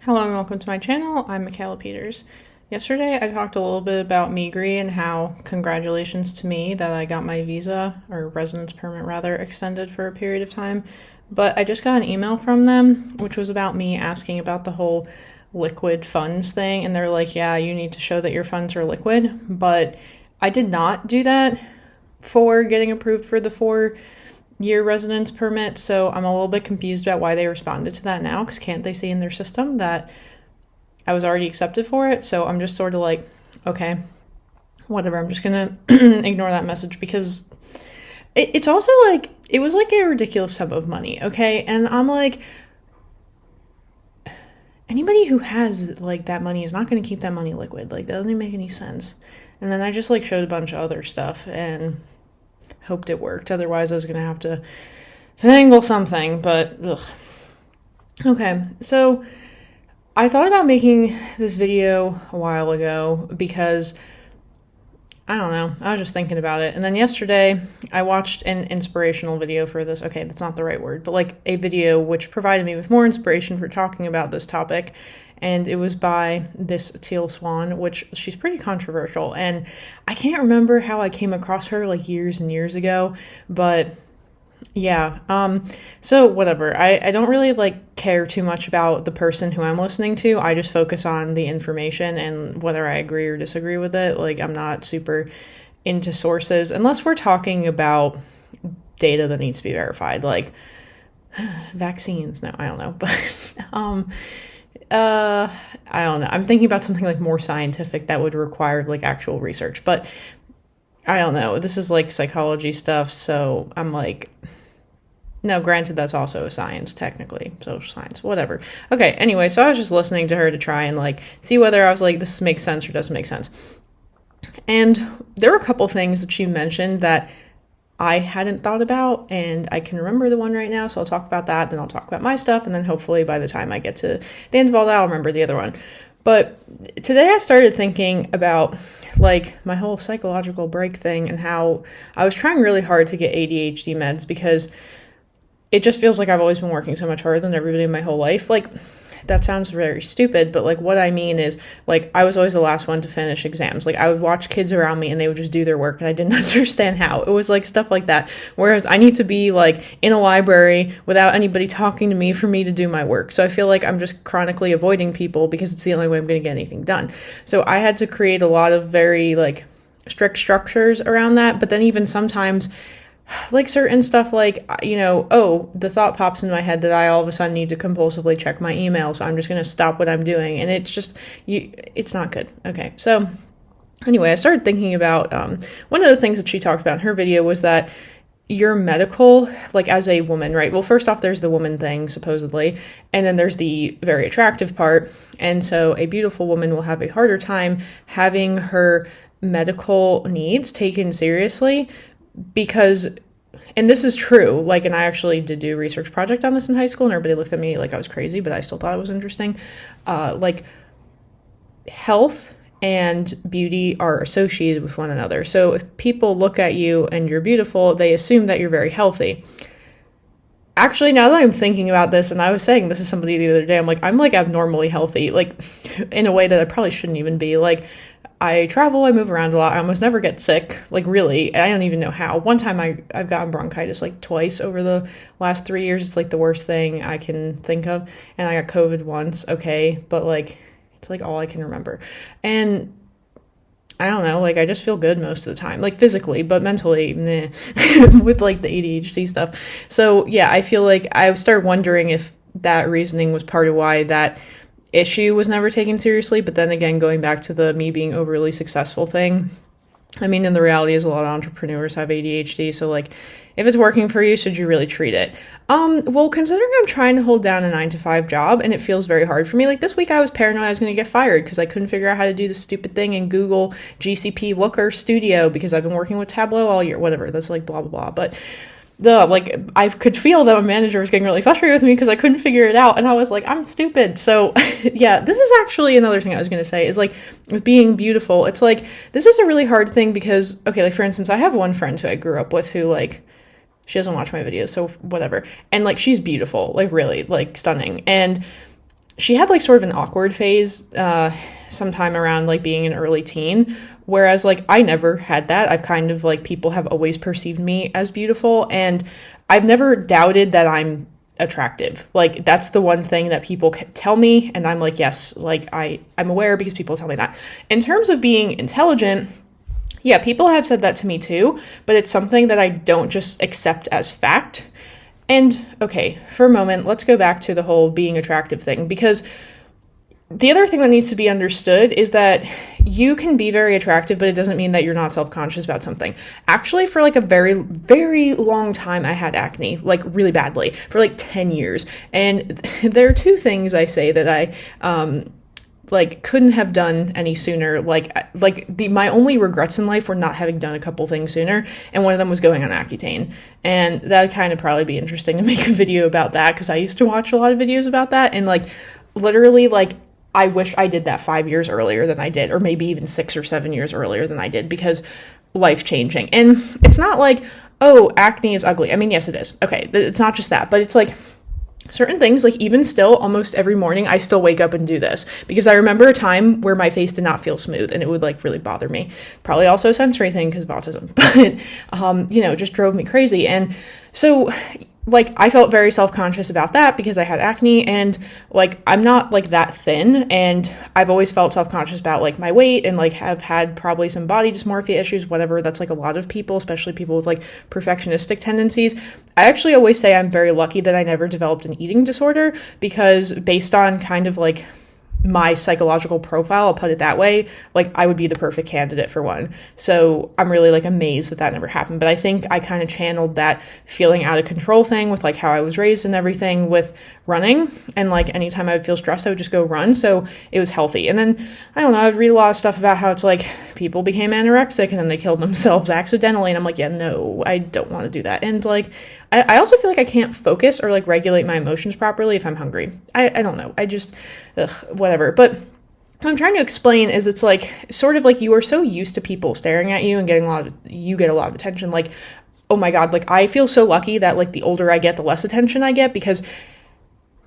Hello and welcome to my channel. I'm Michaela Peters. Yesterday I talked a little bit about Migree and how congratulations to me that I got my visa, or residence permit rather, extended for a period of time. But I just got an email from them, which was about me asking about the whole liquid funds thing. And they're like, yeah, you need to show that your funds are liquid. But I did not do that for getting approved for the 4-year residence permit, so I'm a little bit confused about why they responded to that now, because can't they see in their system that I was already accepted for it? So I'm just sort of like, okay, whatever, I'm just gonna ignore that message, because it's also like, it was like a ridiculous sum of money, okay? And I'm like, anybody who has like that money is not going to keep that money liquid. Like, that doesn't even make any sense. And then I just like showed a bunch of other stuff and hoped it worked. Otherwise, I was going to have to finagle something, but ugh. Okay, so I thought about making this video a while ago because, I don't know, I was just thinking about it. And then yesterday, I watched an inspirational video for this. Okay, that's not the right word, but like a video which provided me with more inspiration for talking about this topic. And it was by this Teal Swan, which she's pretty controversial. And I can't remember how I came across her like years and years ago, but yeah. So whatever. I don't really like care too much about the person who I'm listening to. I just focus on the information and whether I agree or disagree with it. Like, I'm not super into sources unless we're talking about data that needs to be verified, like vaccines. No, I don't know. But I don't know. I'm thinking about something like more scientific that would require like actual research, but I don't know. This is like psychology stuff, so I'm like, no, granted, that's also a science, technically, social science, whatever. Okay, anyway, so I was just listening to her to try and like see whether I was like, this makes sense or doesn't make sense. And there were a couple things that she mentioned that I hadn't thought about, and I can remember the one right now, so I'll talk about that, then I'll talk about my stuff, and then hopefully by the time I get to the end of all that, I'll remember the other one. But today I started thinking about like my whole psychological break thing and how I was trying really hard to get ADHD meds because it just feels like I've always been working so much harder than everybody in my whole life. Like, that sounds very stupid, but like what I mean is, like, I was always the last one to finish exams. Like, I would watch kids around me and they would just do their work and I didn't understand how. It was like stuff like that. Whereas I need to be like in a library without anybody talking to me for me to do my work. So I feel like I'm just chronically avoiding people because it's the only way I'm going to get anything done. So I had to create a lot of very like strict structures around that. But then even sometimes, like certain stuff, like, you know, oh, the thought pops in my head that I all of a sudden need to compulsively check my email, so I'm just going to stop what I'm doing, and it's just, it's not good. Okay, so anyway, I started thinking about, one of the things that she talked about in her video was that your medical, like as a woman, right? Well, first off, there's the woman thing, supposedly, and then there's the very attractive part, and so a beautiful woman will have a harder time having her medical needs taken seriously because, and this is true, like, and I actually did do a research project on this in high school and everybody looked at me like I was crazy, but I still thought it was interesting. Like, health and beauty are associated with one another. So if people look at you and you're beautiful, they assume that you're very healthy. Actually, now that I'm thinking about this, and I was saying this to somebody the other day, I'm like abnormally healthy, like in a way that I probably shouldn't even be. Like, I travel, I move around a lot, I almost never get sick, like really, I don't even know how. One time I've gotten bronchitis like twice over the last 3 years, it's like the worst thing I can think of, and I got COVID once, okay, but like, it's like all I can remember. And I don't know, like I just feel good most of the time, like physically, but mentally, meh, with like the ADHD stuff. So yeah, I feel like I started wondering if that reasoning was part of why that issue was never taken seriously. But then again, going back to the me being overly successful thing, I mean, and the reality is a lot of entrepreneurs have ADHD, so like, if it's working for you, should you really treat it? Well, considering I'm trying to hold down a 9-to-5 job and it feels very hard for me, like this week I was paranoid I was going to get fired because I couldn't figure out how to do this stupid thing in Google GCP Looker Studio because I've been working with Tableau all year, whatever, that's like blah, blah, blah, but like, I could feel that my manager was getting really frustrated with me because I couldn't figure it out, and I was like, I'm stupid. So yeah, this is actually another thing I was going to say is like, with being beautiful, it's like, this is a really hard thing because, okay, like for instance, I have one friend who I grew up with who like, she doesn't watch my videos, so whatever, and like, she's beautiful, like really, like stunning, and she had like sort of an awkward phase sometime around like being an early teen, whereas like I never had that. I've kind of like, people have always perceived me as beautiful, and I've never doubted that I'm attractive. Like that's the one thing that people tell me, and I'm like, yes, like I'm aware because people tell me that. In terms of being intelligent, yeah, people have said that to me too, but it's something that I don't just accept as fact. And okay, for a moment, let's go back to the whole being attractive thing, because the other thing that needs to be understood is that you can be very attractive, but it doesn't mean that you're not self-conscious about something. Actually, for like a very, very long time, I had acne, like really badly, for like 10 years. And there are two things I say that I, like couldn't have done any sooner. My only regrets in life were not having done a couple things sooner, and one of them was going on Accutane. And that'd kind of probably be interesting to make a video about that, because I used to watch a lot of videos about that, and like literally like I wish I did that 5 years earlier than I did, or maybe even 6 or 7 years earlier than I did, because life changing. And it's not like, oh, acne is ugly. I mean, yes, it is. Okay, it's not just that, but it's like certain things, like even still, almost every morning, I still wake up and do this, because I remember a time where my face did not feel smooth, and it would like really bother me. Probably also a sensory thing because of autism, but it just drove me crazy. And so like I felt very self-conscious about that because I had acne, and like I'm not like that thin, and I've always felt self-conscious about like my weight, and like have had probably some body dysmorphia issues, whatever. That's like a lot of people, especially people with like perfectionistic tendencies. I actually always say I'm very lucky that I never developed an eating disorder, because based on kind of like my psychological profile, I'll put it that way, like I would be the perfect candidate for one. So I'm really like amazed that never happened. But I think I kind of channeled that feeling out of control thing with like how I was raised and everything with running, and like anytime I would feel stressed, I would just go run. So it was healthy. And then I don't know, I would read a lot of stuff about how it's like people became anorexic and then they killed themselves accidentally, and I'm like, yeah, no, I don't want to do that. And like I also feel like I can't focus or like regulate my emotions properly if I'm hungry. I don't know. I just, whatever. But what I'm trying to explain is it's like sort of like you are so used to people staring at you and you get a lot of attention. Like, oh my God, like I feel so lucky that like the older I get, the less attention I get, because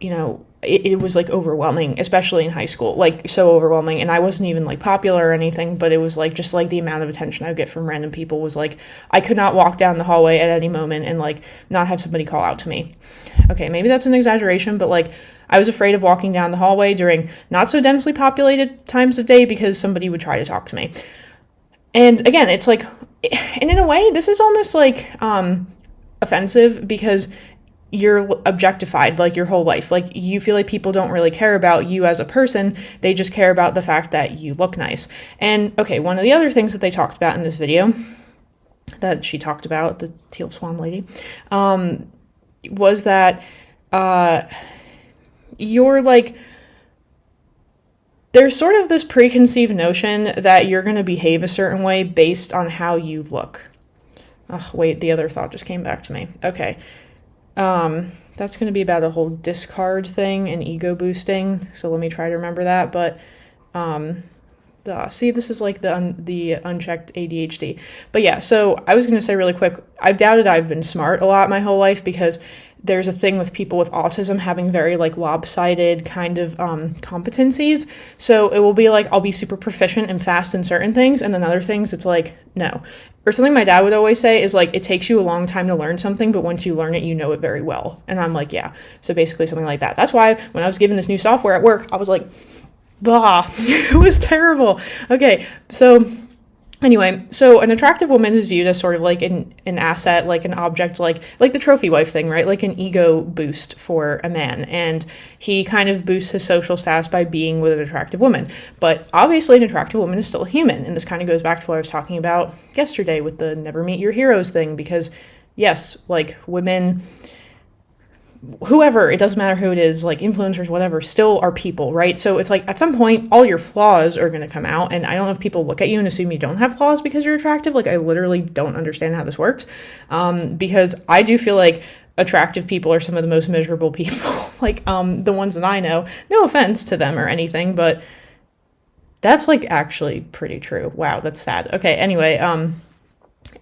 it was like overwhelming, especially in high school, like so overwhelming. And I wasn't even like popular or anything, but it was like just like the amount of attention I would get from random people was like, I could not walk down the hallway at any moment and like not have somebody call out to me. Okay, maybe that's an exaggeration, but like I was afraid of walking down the hallway during not so densely populated times of day because somebody would try to talk to me. And again, it's like, and in a way, this is almost like offensive, because you're objectified like your whole life. Like you feel like people don't really care about you as a person. They just care about the fact that you look nice. And okay, one of the other things that they talked about in this video that she talked about, the teal swan lady, was that you're like, there's sort of this preconceived notion that you're going to behave a certain way based on how you look. Oh, wait, the other thought just came back to me. Okay. That's going to be about a whole discard thing and ego boosting. So let me try to remember that. But, see, this is like the unchecked ADHD. But yeah, so I was going to say really quick, I've doubted I've been smart a lot my whole life, because there's a thing with people with autism having very like lopsided kind of competencies. So it will be like, I'll be super proficient and fast in certain things, and then other things it's like, no. Or something my dad would always say is like, it takes you a long time to learn something, but once you learn it, you know it very well. And I'm like, yeah. So basically something like that. That's why when I was given this new software at work, I was like, bah, it was terrible. Okay, so anyway, so an attractive woman is viewed as sort of like an asset, like an object, like the trophy wife thing, right? Like an ego boost for a man. And he kind of boosts his social status by being with an attractive woman. But obviously an attractive woman is still a human. And this kind of goes back to what I was talking about yesterday with the never meet your heroes thing, because yes, like women, whoever, it doesn't matter who it is, like influencers, whatever, still are people, right? So it's like at some point all your flaws are going to come out, and I don't know if people look at you and assume you don't have flaws because you're attractive. Like I literally don't understand how this works, because I do feel like attractive people are some of the most miserable people, like the ones that I know. No offense to them or anything, but that's like actually pretty true. Wow, that's sad. Okay, anyway,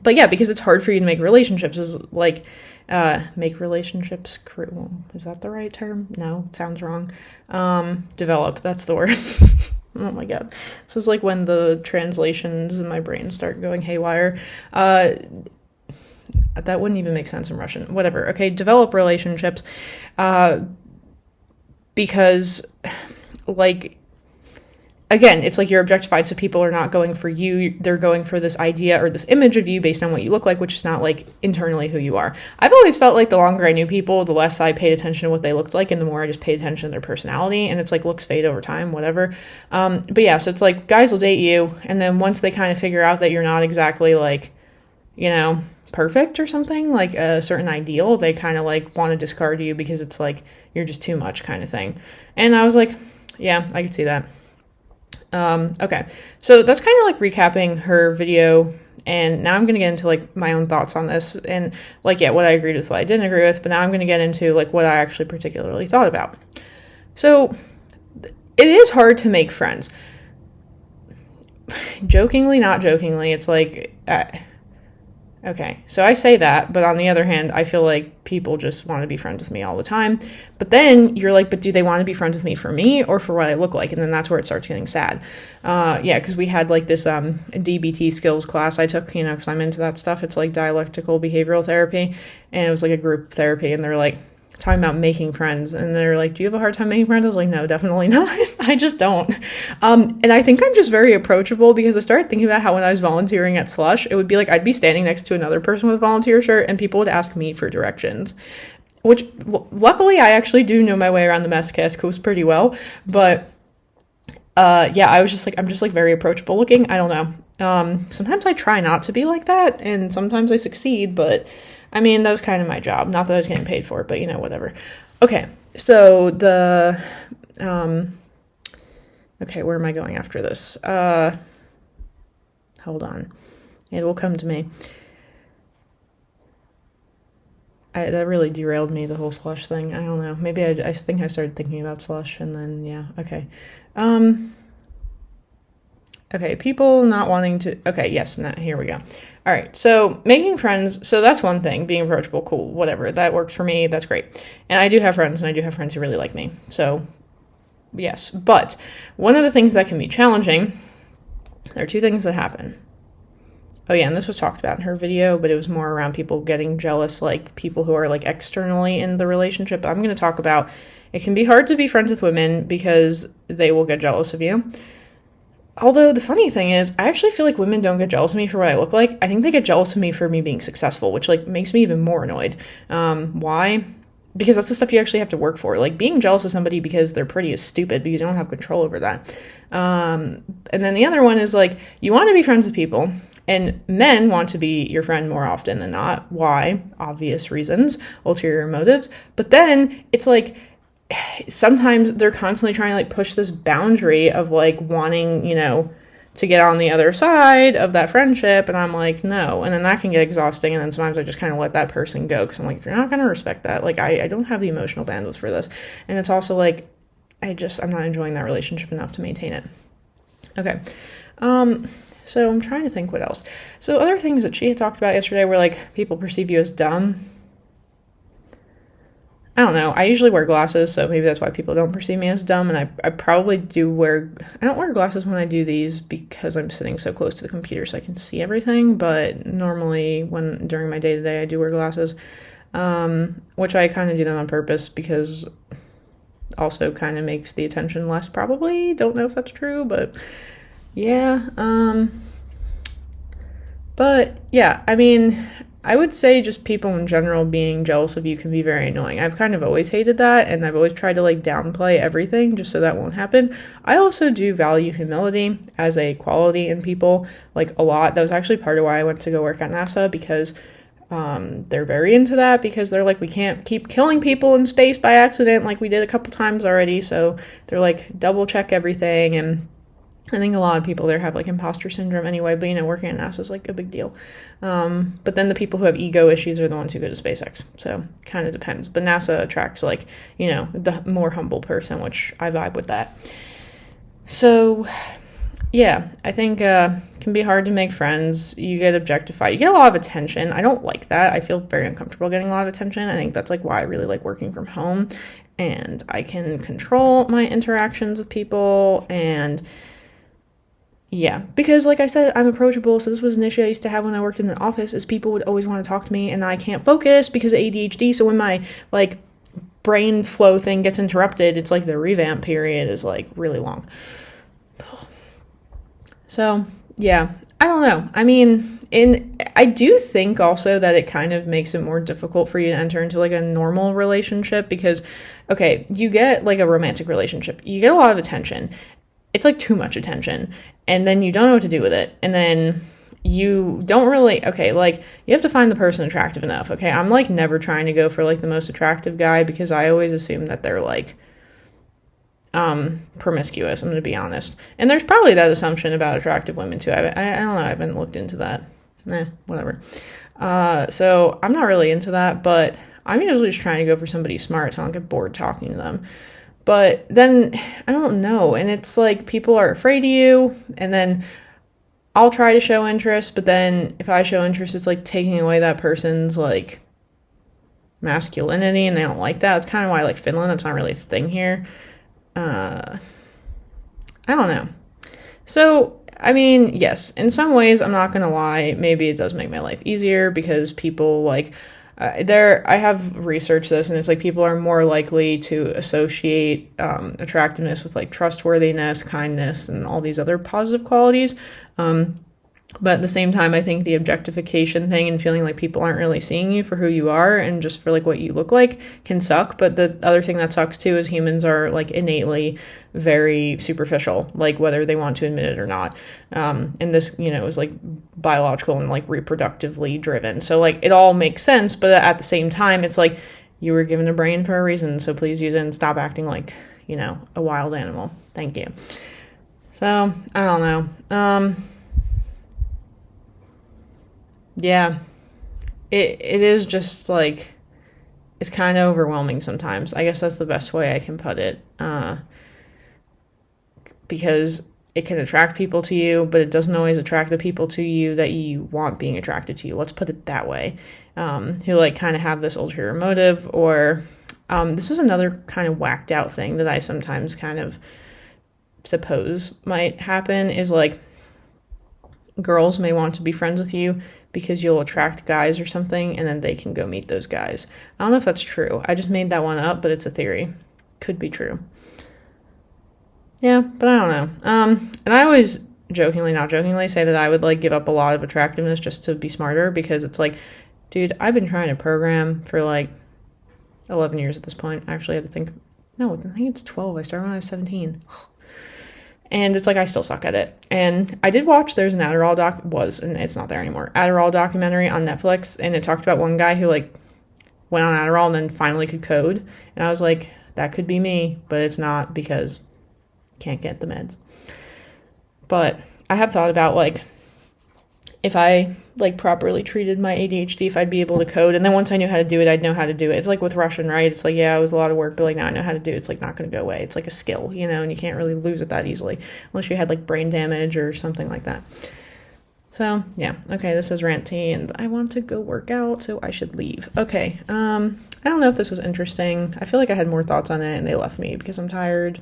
but yeah, because it's hard for you to make relationships, is like Make relationships, is that the right term? No, it sounds wrong. Develop, that's the word. Oh my god. This is like when the translations in my brain start going haywire. That wouldn't even make sense in Russian. Whatever. Okay, develop relationships. Because, like, again, it's like you're objectified, so people are not going for you. They're going for this idea or this image of you based on what you look like, which is not, like, internally who you are. I've always felt like the longer I knew people, the less I paid attention to what they looked like, and the more I just paid attention to their personality, and it's like looks fade over time, whatever. But yeah, so it's like guys will date you, and then once they kind of figure out that you're not exactly, like, you know, perfect or something, like a certain ideal, they kind of, like, want to discard you because it's like you're just too much kind of thing. And I was like, yeah, I could see that. Okay, so that's kind of like recapping her video, and now I'm going to get into like my own thoughts on this, and like, yeah, what I agreed with, what I didn't agree with, but now I'm going to get into like what I actually particularly thought about. So it is hard to make friends. Jokingly, not jokingly, it's like, okay, so I say that, but on the other hand, I feel like people just want to be friends with me all the time. But then you're like, but do they want to be friends with me for me or for what I look like? And then that's where it starts getting sad. Yeah, because we had like this DBT skills class I took, you know, because I'm into that stuff. It's like dialectical behavioral therapy, and it was like a group therapy, and they're like talking about making friends, and they're like, do you have a hard time making friends? I was like, no, definitely not. I just don't. And I think I'm just very approachable, because I started thinking about how when I was volunteering at Slush, it would be like I'd be standing next to another person with a volunteer shirt, and people would ask me for directions, which luckily I actually do know my way around the Masochist coast pretty well. But yeah, I was just like, I'm just like very approachable looking. I don't know. Sometimes I try not to be like that, and sometimes I succeed, but I mean, that was kind of my job. Not that I was getting paid for it, but, you know, whatever. Okay, so the, okay, where am I going after this? Hold on. It will come to me. That really derailed me, the whole Slush thing. I don't know. Maybe I think I started thinking about Slush, and then, yeah, okay. Okay, people not wanting to... Okay, yes, here we go. All right, so making friends, so that's one thing. Being approachable, cool, whatever. That works for me, that's great. And I do have friends, and I do have friends who really like me. So, yes. But one of the things that can be challenging, there are two things that happen. Oh, yeah, and this was talked about in her video, but it was more around people getting jealous, like people who are, like, externally in the relationship. I'm going to talk about it can be hard to be friends with women because they will get jealous of you. Although the funny thing is, I actually feel like women don't get jealous of me for what I look like. I think they get jealous of me for me being successful, which like makes me even more annoyed. Why? Because that's the stuff you actually have to work for. Like being jealous of somebody because they're pretty is stupid because you don't have control over that. And then the other one is like, you want to be friends with people, and men want to be your friend more often than not. Why? Obvious reasons, ulterior motives. But then it's like, sometimes they're constantly trying to like push this boundary of like wanting, you know, to get on the other side of that friendship, and I'm like, no. And then that can get exhausting, and then sometimes I just kind of let that person go because I'm like, if you're not going to respect that, like I don't have the emotional bandwidth for this. And it's also like I'm not enjoying that relationship enough to maintain it. Okay. So I'm trying to think what else. So other things that she had talked about yesterday were like people perceive you as dumb. I don't know. I usually wear glasses, so maybe that's why people don't perceive me as dumb. And I probably do I don't wear glasses when I do these because I'm sitting so close to the computer so I can see everything. But normally during my day-to-day, I do wear glasses, which I kind of do them on purpose because also kind of makes the attention less probably. Don't know if that's true, but yeah. But yeah, I mean, I would say just people in general being jealous of you can be very annoying. I've kind of always hated that, and I've always tried to like downplay everything just so that won't happen. I also do value humility as a quality in people, like a lot. That was actually part of why I went to go work at NASA, because they're very into that, because they're like, we can't keep killing people in space by accident like we did a couple times already. So they're like, double check everything. And I think a lot of people there have like imposter syndrome anyway, but you know, working at NASA is like a big deal. But then the people who have ego issues are the ones who go to SpaceX. So kind of depends. But NASA attracts like, you know, the more humble person, which I vibe with that. So yeah, I think it can be hard to make friends. You get objectified. You get a lot of attention. I don't like that. I feel very uncomfortable getting a lot of attention. I think that's like why I really like working from home, and I can control my interactions with people. And yeah, because like I said, I'm approachable. So this was an issue I used to have when I worked in the office, is people would always want to talk to me and I can't focus because of ADHD. So when my like brain flow thing gets interrupted, it's like the revamp period is like really long. So, yeah, I don't know. I mean, I do think also that it kind of makes it more difficult for you to enter into like a normal relationship because, okay, you get like a romantic relationship, you get a lot of attention. It's like too much attention, and then you don't know what to do with it. And then you don't really, okay, like you have to find the person attractive enough. Okay, I'm like never trying to go for like the most attractive guy because I always assume that they're like promiscuous, I'm going to be honest. And there's probably that assumption about attractive women too. I don't know. I haven't looked into that. Whatever. So I'm not really into that, but I'm usually just trying to go for somebody smart so I don't get bored talking to them. But then I don't know. And it's like people are afraid of you, and then I'll try to show interest, but then if I show interest, it's like taking away that person's like masculinity, and they don't like that. It's kind of why I like Finland. That's not really a thing here. I don't know. So, I mean, yes, in some ways, I'm not going to lie, maybe it does make my life easier because people like, I have researched this, and it's like people are more likely to associate attractiveness with like trustworthiness, kindness, and all these other positive qualities. But at the same time, I think the objectification thing and feeling like people aren't really seeing you for who you are and just for like what you look like can suck. But the other thing that sucks too is humans are like innately very superficial, like whether they want to admit it or not. And this, is like biological and like reproductively driven. So like it all makes sense. But at the same time, it's like you were given a brain for a reason. So please use it and stop acting like, a wild animal. Thank you. So I don't know. Yeah, it is just like, it's kind of overwhelming sometimes. I guess that's the best way I can put it. Because it can attract people to you, but it doesn't always attract the people to you that you want being attracted to you. Let's put it that way. Who like kind of have this ulterior motive, or this is another kind of whacked out thing that I sometimes kind of suppose might happen is like girls may want to be friends with you because you'll attract guys or something, and then they can go meet those guys. I don't know if that's true. I just made that one up, but it's a theory. Could be true. Yeah, but I don't know. And I always jokingly, not jokingly, say that I would like give up a lot of attractiveness just to be smarter, because it's like, dude, I've been trying to program for like 11 years at this point. Actually, I had to think. No, I think it's 12. I started when I was 17. And it's like, I still suck at it. And I did watch, there's an Adderall and it's not there anymore, Adderall documentary on Netflix. And it talked about one guy who like went on Adderall and then finally could code. And I was like, that could be me, but it's not, because can't get the meds. But I have thought about like, if I like properly treated my ADHD, if I'd be able to code. And then once I knew how to do it, I'd know how to do it. It's like with Russian, right? It's like, yeah, it was a lot of work, but like now I know how to do it. It's like not going to go away. It's like a skill, and you can't really lose it that easily unless you had like brain damage or something like that. So yeah, okay, this is ranty and I want to go work out, so I should leave. Okay, I don't know if this was interesting. I feel like I had more thoughts on it and they left me because I'm tired.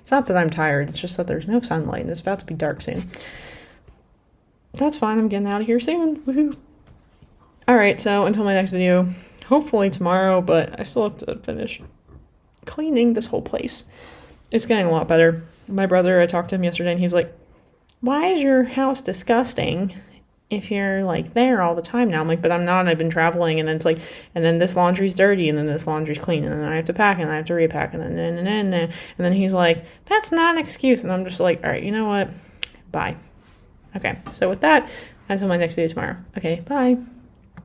It's not that I'm tired, it's just that there's no sunlight and it's about to be dark soon. That's fine, I'm getting out of here soon. Woohoo. Alright, so until my next video, hopefully tomorrow, but I still have to finish cleaning this whole place. It's getting a lot better. My brother, I talked to him yesterday and he's like, why is your house disgusting if you're like there all the time now? I'm like, but I'm not, I've been traveling. And then it's like, and then this laundry's dirty and then this laundry's clean and then I have to pack and I have to repack and then he's like, that's not an excuse. And I'm just like, all right, you know what? Bye. Okay, so with that, until my next video tomorrow. Okay, bye.